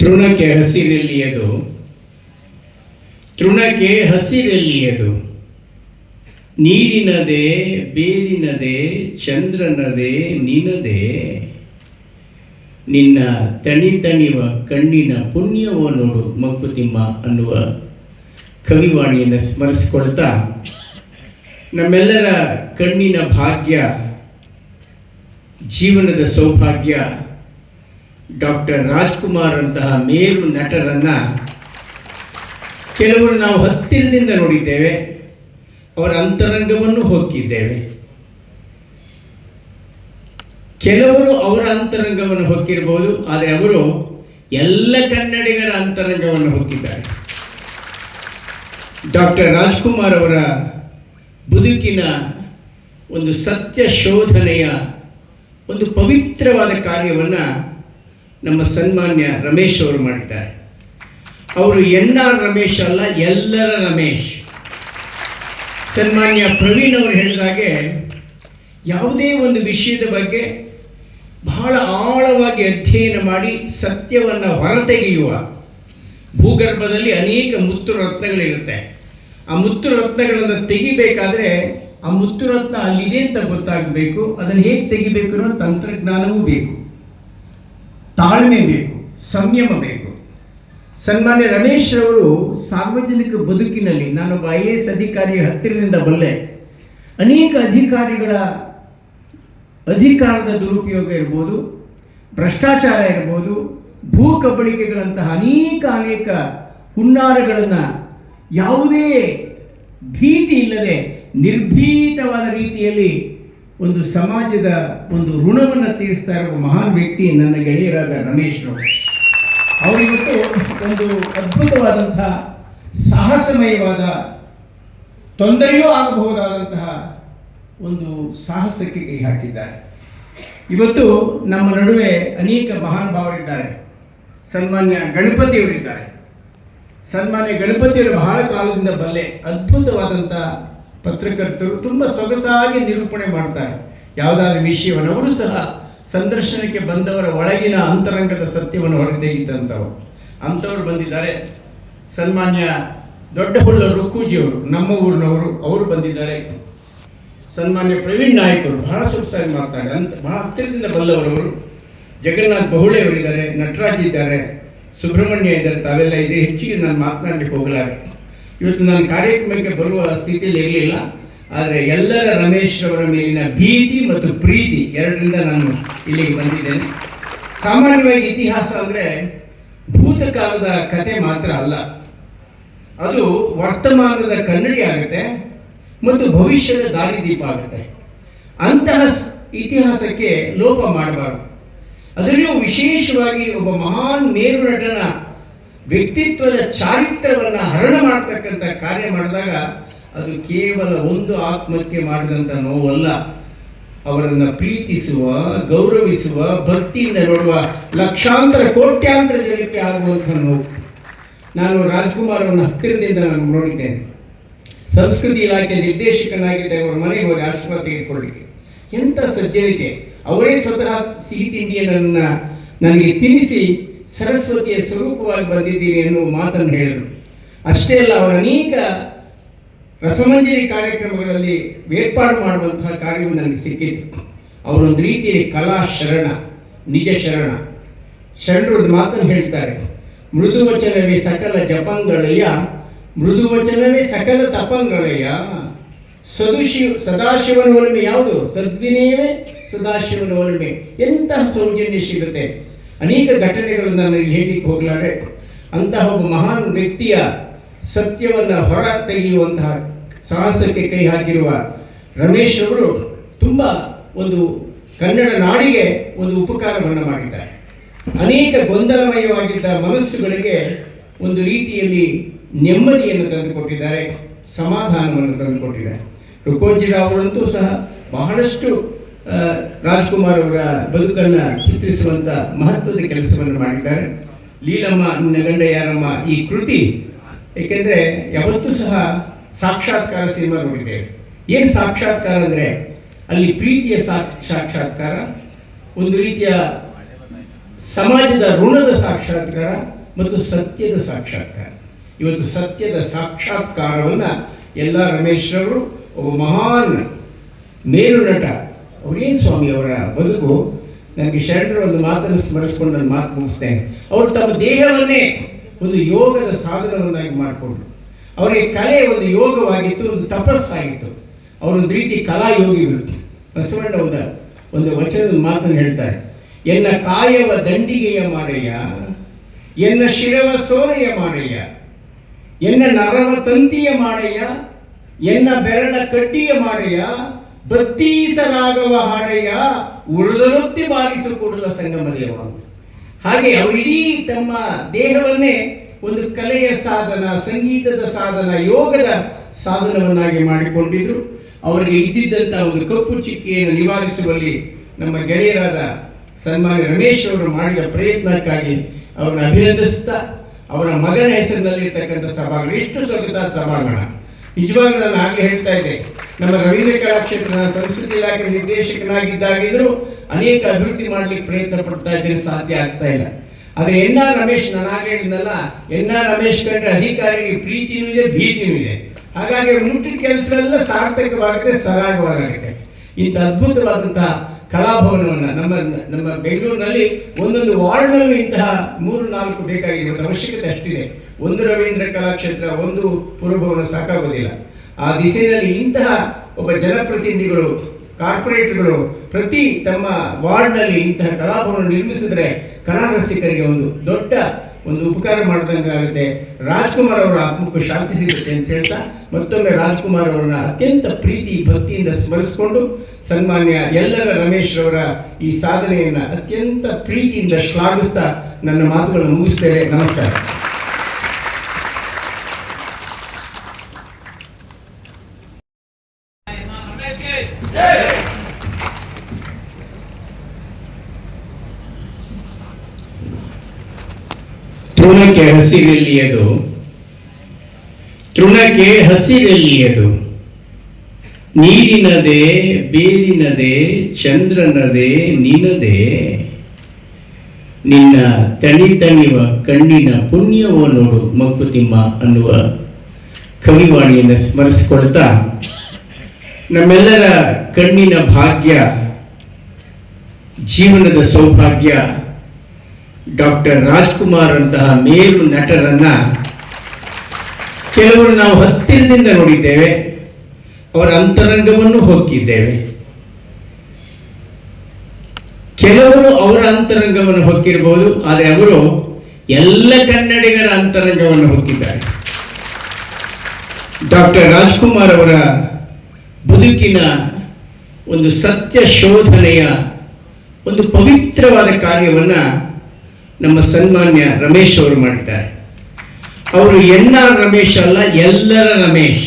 ತೃಣಕ್ಕೆ ಹಸಿರೆಲ್ಲಿಯದು, ತೃಣಕ್ಕೆ ಹಸಿರೆಲ್ಲಿಯದು, ನೀರಿನದೆ ಬೇರಿನದೆ ಚಂದ್ರನದೆ ನಿನದೆ, ನಿನ್ನ ತಣಿವ ಕಣ್ಣಿನ ಪುಣ್ಯವೋ ನೋಡು ಮಂಕುತಿಮ್ಮ ಅನ್ನುವ ಕವಿವಾಣಿಯನ್ನು ಸ್ಮರಿಸಿಕೊಳ್ತಾ, ನಮ್ಮೆಲ್ಲರ ಕಣ್ಣಿನ ಭಾಗ್ಯ, ಜೀವನದ ಸೌಭಾಗ್ಯ ಡಾಕ್ಟರ್ ರಾಜ್ಕುಮಾರ್ ಅಂತಹ ಮೇರು ನಟರನ್ನು ಕೆಲವರು ನಾವು ಹತ್ತಿರದಿಂದ ನೋಡಿದ್ದೇವೆ, ಅವರ ಅಂತರಂಗವನ್ನು ಹೊಕ್ಕಿದ್ದೇವೆ. ಕೆಲವರು ಅವರ ಅಂತರಂಗವನ್ನು ಹೊಕ್ಕಿರಬಹುದು, ಆದರೆ ಅವರು ಎಲ್ಲ ಕನ್ನಡಿಗರ ಅಂತರಂಗವನ್ನು ಹೊಕ್ಕಿದ್ದಾರೆ. ಡಾಕ್ಟರ್ ರಾಜ್ಕುಮಾರ್ ಅವರ ಬದುಕಿನ ಒಂದು ಸತ್ಯ ಶೋಧನೆಯ ಒಂದು ಪವಿತ್ರವಾದ ಕಾರ್ಯವನ್ನು ನಮ್ಮ ಸನ್ಮಾನ್ಯ ರಮೇಶ್ ಅವರು ಮಾಡಿದ್ದಾರೆ. ಅವರು ಎನ್.ಆರ್. ರಮೇಶ್ ಅಲ್ಲ, ಎಲ್ಲರ ರಮೇಶ್. ಸನ್ಮಾನ್ಯ ಪ್ರವೀಣ್ ಅವರು ಹೇಳಿದಾಗೆ, ಯಾವುದೇ ಒಂದು ವಿಷಯದ ಬಗ್ಗೆ ಬಹಳ ಆಳವಾಗಿ ಅಧ್ಯಯನ ಮಾಡಿ ಸತ್ಯವನ್ನು ಹೊರತೆಗೆಯುವ, ಭೂಗರ್ಭದಲ್ಲಿ ಅನೇಕ ಮುತ್ತು ರತ್ನಗಳಿರುತ್ತೆ. ಆ ಮುತ್ತು ರತ್ನಗಳನ್ನು ತೆಗಿಬೇಕಾದ್ರೆ ಆ ಮುತ್ತು ರತ್ನ ಅಲ್ಲಿದೆ ಅಂತ ಗೊತ್ತಾಗಬೇಕು. ಅದನ್ನು ಹೇಗೆ ತೆಗಿಬೇಕು ಅನ್ನೋ ತಂತ್ರಜ್ಞಾನವೂ ಬೇಕು, ತಾಳ್ಮೆ ಬೇಕು, ಸಂಯಮ ಬೇಕು. ಸನ್ಮಾನ್ಯ ರಮೇಶ್ ಅವರು ಸಾರ್ವಜನಿಕ ಬದುಕಿನಲ್ಲಿ, ನಾನೊಬ್ಬ IAS ಅಧಿಕಾರಿ ಹತ್ತಿರದಿಂದ ಬಲ್ಲೆ, ಅನೇಕ ಅಧಿಕಾರಿಗಳ ಅಧಿಕಾರದ ದುರುಪಯೋಗ ಇರ್ಬೋದು, ಭ್ರಷ್ಟಾಚಾರ ಇರ್ಬೋದು, ಭೂ ಕಬಳಿಕೆಗಳಂತಹ ಅನೇಕ ಹುನ್ನಾರಗಳನ್ನು ಯಾವುದೇ ಭೀತಿ ಇಲ್ಲದೆ ನಿರ್ಭೀತವಾದ ರೀತಿಯಲ್ಲಿ ಒಂದು ಸಮಾಜದ ಒಂದು ಋಣವನ್ನು ತೀರಿಸ್ತಾ ಇರುವ ಮಹಾನ್ ವ್ಯಕ್ತಿ ನನ್ನ ಗೆಳೆಯರಾದ ರಮೇಶ್ ಅವರು. ಅವರಿವತ್ತು ಒಂದು ಅದ್ಭುತವಾದಂಥ ಸಾಹಸಮಯವಾದ, ತೊಂದರೆಯೂ ಆಗಬಹುದಾದಂತಹ ಒಂದು ಸಾಹಸಕ್ಕೆ ಕೈ ಹಾಕಿದ್ದಾರೆ. ಇವತ್ತು ನಮ್ಮ ನಡುವೆ ಅನೇಕ ಮಹಾನ್ ಭಾವರಿದ್ದಾರೆ. ಸನ್ಮಾನ್ಯ ಗಣಪತಿಯವರಿದ್ದಾರೆ. ಸನ್ಮಾನ್ಯ ಗಣಪತಿಯವರು ಬಹಳ ಕಾಲದಿಂದ ಬಲ್ಲೆ, ಅದ್ಭುತವಾದಂಥ ಪತ್ರಕರ್ತರು, ತುಂಬ ಸೊಗಸಾಗಿ ನಿರೂಪಣೆ ಮಾಡ್ತಾರೆ ಯಾವುದಾದ್ರೂ ವಿಷಯವನ್ನು. ಅವರು ಸಹ ಸಂದರ್ಶನಕ್ಕೆ ಬಂದವರ ಒಳಗಿನ ಅಂತರಂಗದ ಸತ್ಯವನ್ನು ಹೊರತೆಗೆದಂಥವ್ರು, ಅಂಥವ್ರು ಬಂದಿದ್ದಾರೆ. ಸನ್ಮಾನ್ಯ ದೊಡ್ಡಹುಳ್ಳ ರುಕ್ಕೂಜಿಯವರು, ನಮ್ಮ ಊರಿನವರು, ಅವರು ಬಂದಿದ್ದಾರೆ. ಸನ್ಮಾನ್ಯ ಪ್ರವೀಣ್ ನಾಯಕರು ಬಹಳ ಸೊಗಸಾಗಿ ಮಾತಾಡ್ತಾರೆ, ಬಹಳ ಹತ್ತಿರದಿಂದ ಬಲ್ಲವರವರು. ಜಗನ್ನಾಥ್ ಬಹುಳೆಯವರಿದ್ದಾರೆ, ನಟರಾಜ್ ಇದ್ದಾರೆ, ಸುಬ್ರಹ್ಮಣ್ಯ ಇದ್ದಾರೆ. ತಾವೆಲ್ಲ ಇದೆ. ಹೆಚ್ಚಿಗೆ ನಾನು ಮಾತನಾಡಲಿಕ್ಕೆ ಹೋಗಲಾರೆ. ಇವತ್ತು ನಾನು ಕಾರ್ಯಕ್ರಮಕ್ಕೆ ಬರುವ ಸ್ಥಿತಿಯಲ್ಲಿ ಇರಲಿಲ್ಲ, ಆದರೆ ಎಲ್ಲರ ರಮೇಶ್ ಅವರ ಮೇಲಿನ ಭೀತಿ ಮತ್ತು ಪ್ರೀತಿ ಎರಡರಿಂದ ನಾನು ಇಲ್ಲಿಗೆ ಬಂದಿದ್ದೇನೆ. ಸಾಮಾನ್ಯವಾಗಿ ಇತಿಹಾಸ ಅಂದರೆ ಭೂತಕಾಲದ ಕತೆ ಮಾತ್ರ ಅಲ್ಲ, ಅದು ವರ್ತಮಾನದ ಕನ್ನಡಿ ಆಗುತ್ತೆ ಮತ್ತು ಭವಿಷ್ಯದ ದಾರಿದೀಪ ಆಗುತ್ತೆ. ಅಂತಹ ಇತಿಹಾಸಕ್ಕೆ ಲೋಪ ಮಾಡಬಾರದು. ಅದರಲ್ಲಿಯೂ ವಿಶೇಷವಾಗಿ ಒಬ್ಬ ಮಹಾನ್ ಮೇರು ನಟನ ವ್ಯಕ್ತಿತ್ವದ ಚಾರಿತ್ರ್ಯವನ್ನು ಹರಣ ಮಾಡ್ತಕ್ಕಂಥ ಕಾರ್ಯ ಮಾಡಿದಾಗ ಅದು ಕೇವಲ ಒಂದು ಆತ್ಮಕ್ಕೆ ಮಾಡಿದಂಥ ನೋವಲ್ಲ, ಅವರನ್ನು ಪ್ರೀತಿಸುವ, ಗೌರವಿಸುವ, ಭಕ್ತಿಯಿಂದ ನೋಡುವ ಲಕ್ಷಾಂತರ ಕೋಟ್ಯಾಂತರ ಜನಕ್ಕೆ ಆಗುವಂಥ ನೋವು. ನಾನು ರಾಜ್ಕುಮಾರ್ ಅವರನ್ನು ಹತ್ತಿರದಿಂದ ನಾನು ನೋಡಿದ್ದೇನೆ. ಸಂಸ್ಕೃತಿ ಇಲಾಖೆ ನಿರ್ದೇಶಕನಾಗಿದ್ದ ಅವರ ಮನೆಗೆ ಹೋಗಿ ಆಶೀರ್ವಾದ ತೆಗೆದುಕೊಳ್ಳಿಕ್ಕೆ. ಎಂಥ ಸಜ್ಜನಿಕೆ! ಅವರೇ ಸ್ವತಃ ಸಿಹಿ ತಿಂಡಿಯನ್ನು ನನಗೆ ತಿನ್ನಿಸಿ ಸರಸ್ವತಿಯ ಸ್ವರೂಪವಾಗಿ ಬಂದಿದ್ದೀರಿ ಎನ್ನುವ ಮಾತನ್ನು ಹೇಳಿದರು. ಅಷ್ಟೇ ಅಲ್ಲ, ಅವರ ಅನೇಕ ರಸಮಂಜರಿ ಕಾರ್ಯಕ್ರಮಗಳಲ್ಲಿ ಏರ್ಪಾಡು ಮಾಡುವಂತಹ ಕಾರ್ಯವು ನನಗೆ ಸಿಕ್ಕಿತ್ತು. ಅವರೊಂದು ರೀತಿಯಲ್ಲಿ ಕಲಾ ಶರಣ, ನಿಜ ಶರಣ. ಶರಣರು ಮಾತನ್ನು ಹೇಳ್ತಾರೆ, ಮೃದುವಚನವೇ ಸಕಲ ಜಪಂಗಳಯ್ಯ, ಮೃದುವಚನವೇ ಸಕಲ ತಪಂಗಳಯ್ಯ, ಸದಾಶಿವನ ಒಲಮೆ ಯಾವುದು? ಸದ್ವಿನಯವೇ ಸದಾಶಿವನ ಒಲಮೆ. ಎಂತಹ ಸೌಜನ್ಯ ಸಿಗುತ್ತೆ! ಅನೇಕ ಘಟನೆಗಳನ್ನು ನಾನು ಹೇಳಲಿಕ್ಕೆ ಹೋಗಲಾರೆ. ಅಂತಹ ಒಬ್ಬ ಮಹಾನ್ ವ್ಯಕ್ತಿಯ ಸತ್ಯವನ್ನು ಹೊರ ತೆಗೆಯುವಂತಹ ಸಾಹಸಕ್ಕೆ ಕೈ ಹಾಕಿರುವ ರಮೇಶ್ ಅವರು ತುಂಬ ಒಂದು ಕನ್ನಡ ನಾಡಿಗೆ ಒಂದು ಉಪಕಾರವನ್ನು ಮಾಡಿದ್ದಾರೆ. ಅನೇಕ ಗೊಂದಲಮಯವಾಗಿದ್ದ ಮನಸ್ಸುಗಳಿಗೆ ಒಂದು ರೀತಿಯಲ್ಲಿ ನೆಮ್ಮದಿಯನ್ನು ತಂದುಕೊಟ್ಟಿದ್ದಾರೆ, ಸಮಾಧಾನವನ್ನು ತಂದುಕೊಟ್ಟಿದ್ದಾರೆ. ರುಕ್ಕೋಜಿರಾವ್ ಅವರಂತೂ ಸಹ ಬಹಳಷ್ಟು ರಾಜ್ಕುಮಾರ್ ಅವರ ಬದುಕನ್ನು ಚಿತ್ರಿಸುವಂಥ ಮಹತ್ವದ ಕೆಲಸವನ್ನು ಮಾಡಿದ್ದಾರೆ. ಲೀಲಮ್ಮ ನಿನ್ನ ಗಂಡ ಯಾರಮ್ಮ ಈ ಕೃತಿ, ಏಕೆಂದರೆ ಯಾವತ್ತೂ ಸಹ ಸಾಕ್ಷಾತ್ಕಾರ ಸಿನಿಮಾ ನೋಡಿದ್ದೇವೆ. ಏನು ಸಾಕ್ಷಾತ್ಕಾರ ಅಂದರೆ ಅಲ್ಲಿ ಪ್ರೀತಿಯ ಸಾಕ್ಷಾತ್ಕಾರ, ಒಂದು ರೀತಿಯ ಸಮಾಜದ ಋಣದ ಸಾಕ್ಷಾತ್ಕಾರ ಮತ್ತು ಸತ್ಯದ ಸಾಕ್ಷಾತ್ಕಾರ. ಇವತ್ತು ಸತ್ಯದ ಸಾಕ್ಷಾತ್ಕಾರವನ್ನು ಎಲ್ಲ ರಮೇಶ್ರವರು ಒಬ್ಬ ಮಹಾನ್ ಮೇರು ನಟ ಅವರೇನು ಸ್ವಾಮಿ ಅವರ ಬದುಕು. ನನಗೆ ಶರಣರು ಒಂದು ಮಾತನ್ನು ಸ್ಮರಿಸ್ಕೊಂಡು ನಾನು ಮಾತು ಮುಗಿಸ್ತೇನೆ. ಅವರು ತಮ್ಮ ದೇಹವನ್ನೇ ಒಂದು ಯೋಗದ ಸಾಧನವನ್ನಾಗಿ ಮಾಡಿಕೊಂಡ್ರು. ಅವರಿಗೆ ಕಲೆ ಒಂದು ಯೋಗವಾಗಿತ್ತು, ಒಂದು ತಪಸ್ಸಾಗಿತ್ತು. ಅವರೊಂದು ರೀತಿ ಕಲಾಯೋಗಿಗಳು. ಬಸವಣ್ಣ ಒಂದು ವಚನದ ಮಾತನ್ನು ಹೇಳ್ತಾರೆ, ಎನ್ನ ಕಾಯವ ದಂಡಿಗೆಯ ಮಾಡಯ್ಯ, ಎನ್ನ ಶಿರವ ಸೋರೆಯ ಮಾಡಯ್ಯ, ಎನ್ನ ನರವ ತಂತಿಯ ಮಾಡಯ್ಯ, ಎನ್ನ ಬೆರಳ ಕಡ್ಡಿಯ ಮಾಡಯ್ಯ, ಬತ್ತೀಸರಾಗವ ಹಾಡಯ್ಯ, ಉಳಿದರೊತ್ತಿ ಬಾರಿಸು ಕೊಡಲ ಸಂಗಮ ದೇವ ಅಂತ. ಹಾಗೆ ಅವರಿಡೀ ತಮ್ಮ ದೇಹವನ್ನೇ ಒಂದು ಕಲೆಯ ಸಾಧನ, ಸಂಗೀತದ ಸಾಧನ, ಯೋಗದ ಸಾಧನವನ್ನಾಗಿ ಮಾಡಿಕೊಂಡಿದ್ರು. ಅವರಿಗೆ ಇದ್ದಿದ್ದಂಥ ಒಂದು ಕಪ್ಪು ಚಿಕ್ಕೆಯನ್ನು ನಿವಾರಿಸುವಲ್ಲಿ ನಮ್ಮ ಗೆಳೆಯರಾದ ಸನ್ಮಾನ್ಯ ರಮೇಶ್ ಅವರು ಮಾಡಿದ ಪ್ರಯತ್ನಕ್ಕಾಗಿ ಅವರನ್ನು ಅಭಿನಂದಿಸ್ತಾ, ಅವರ ಮಗನ ಹೆಸರಿನಲ್ಲಿರ್ತಕ್ಕಂಥ ಸಭಾಂಗಣ, ಎಷ್ಟು ಸೊಗಸಾದ ಸಭಾಂಗಣ. ನಿಜವಾಗ್ಲೂ ನಾನು ಆಗಲೇ ಹೇಳ್ತಾ ಇದ್ದೆ, ನಮ್ಮ ರವೀಂದ್ರ ಕಲಾಕ್ಷೇತ್ರದ ಸಂಸ್ಕೃತಿ ಇಲಾಖೆ ನಿರ್ದೇಶಕನಾಗಿದ್ದಾಗಿದ್ದರೂ ಅನೇಕ ಅಭಿವೃದ್ಧಿ ಮಾಡಲಿಕ್ಕೆ ಪ್ರಯತ್ನ ಪಡ್ತಾ ಇದ್ದೇನೆ, ಸಾಧ್ಯ ಆಗ್ತಾ ಇಲ್ಲ. ಆದರೆ ಎನ್ ಆರ್ ರಮೇಶ್, ನಾನು ಆಗ ಹೇಳಿದ್ನಲ್ಲ, ಎನ್ ಆರ್ ರಮೇಶ್ ಕಂಡ್ರೆ ಅಧಿಕಾರಿಗೆ ಪ್ರೀತಿನೂ ಇದೆ, ಭೀತಿನೂ ಇದೆ. ಹಾಗಾಗಿ ಮುಟ್ಟಿದ ಕೆಲಸಗಳೆಲ್ಲ ಸಾರ್ಥಕವಾಗುತ್ತೆ, ಸರಾಗವಾಗುತ್ತೆ. ಇಂಥ ಅದ್ಭುತವಾದಂತಹ ಕಲಾಭವನವನ್ನು ನಮ್ಮ ಬೆಂಗಳೂರಿನಲ್ಲಿ ಒಂದೊಂದು ವಾರ್ಡ್ನಲ್ಲೂ ಇಂತಹ 3-4 ಬೇಕಾಗಿರುವ ಅವಶ್ಯಕತೆ ಅಷ್ಟಿದೆ. ಒಂದು ರವೀಂದ್ರ ಕಲಾಕ್ಷೇತ್ರ, ಒಂದು ಪುರಭವನ ಸಾಕಾಗೋದಿಲ್ಲ. ಆ ದಿಸೆಯಲ್ಲಿ ಇಂತಹ ಒಬ್ಬ ಜನಪ್ರತಿನಿಧಿಗಳು, ಕಾರ್ಪೊರೇಟ್ಗಳು ಪ್ರತಿ ತಮ್ಮ ವಾರ್ಡ್ನಲ್ಲಿ ಇಂತಹ ಕಲಾಭವನ ನಿರ್ಮಿಸಿದ್ರೆ ಕಲಾ ರಸಿಕರಿಗೆ ಒಂದು ದೊಡ್ಡ ಒಂದು ಉಪಕಾರ ಮಾಡಿದಂಗೆ ಆಗುತ್ತೆ. ರಾಜ್ಕುಮಾರ್ ಅವರ ಆತ್ಮಕ್ಕೂ ಶಾಂತಿ ಸಿಗುತ್ತೆ ಅಂತ ಹೇಳ್ತಾ ಮತ್ತೊಮ್ಮೆ ರಾಜ್ಕುಮಾರ್ ಅವರನ್ನ ಅತ್ಯಂತ ಪ್ರೀತಿ ಭಕ್ತಿಯಿಂದ ಸ್ಮರಿಸಿಕೊಂಡು ಸನ್ಮಾನ್ಯ ಎಲ್ಲರ ರಮೇಶ್ ಅವರ ಈ ಸಾಧನೆಯನ್ನು ಅತ್ಯಂತ ಪ್ರೀತಿಯಿಂದ ಶ್ಲಾಘಿಸ್ತಾ ನನ್ನ ಮಾತುಗಳನ್ನು ಮುಗಿಸ್ತೇವೆ. ನಮಸ್ಕಾರ. ತೃಣಕ್ಕೆ ಹಸಿರೆಲ್ಲಿಯದು, ತೃಣಕ್ಕೆ ಹಸಿರೆಲ್ಲಿಯದು, ನೀರಿನದೇ ಬೇರಿನದೇ ಚಂದ್ರನದೇ ನಿನದೇ, ನಿನ್ನ ತಣಿವ ಕಣ್ಣಿನ ಪುಣ್ಯವೋ ನೋಡು ಮಂಕುತಿಮ್ಮ ಅನ್ನುವ ಕವಿವಾಣಿಯನ್ನು ಸ್ಮರಿಸಿಕೊಳ್ತಾ, ನಮ್ಮೆಲ್ಲರ ಕಣ್ಣಿನ ಭಾಗ್ಯ, ಜೀವನದ ಸೌಭಾಗ್ಯ ಡಾಕ್ಟರ್ ರಾಜ್ಕುಮಾರ್ ಅಂತಹ ಮೇರು ನಟರನ್ನ ಕೆಲವರು ನಾವು ಹತ್ತಿರದಿಂದ ನೋಡಿದ್ದೇವೆ, ಅವರ ಅಂತರಂಗವನ್ನು ಹೊಕ್ಕಿದ್ದೇವೆ. ಕೆಲವರು ಅವರ ಅಂತರಂಗವನ್ನು ಹೊಕ್ಕಿರಬಹುದು, ಆದರೆ ಅವರು ಎಲ್ಲ ಕನ್ನಡಿಗರ ಅಂತರಂಗವನ್ನು ಹೊಕ್ಕಿದ್ದಾರೆ. ಡಾಕ್ಟರ್ ರಾಜ್ಕುಮಾರ್ ಅವರ ಬದುಕಿನ ಒಂದು ಸತ್ಯ ಶೋಧನೆಯ ಒಂದು ಪವಿತ್ರವಾದ ಕಾರ್ಯವನ್ನ ನಮ್ಮ ಸನ್ಮಾನ್ಯ ರಮೇಶ್ ಅವರು ಮಾಡಿದ್ದಾರೆ. ಅವರು ಎನ್ ಆರ್ ರಮೇಶ್ ಅಲ್ಲ, ಎಲ್ಲರ ರಮೇಶ್.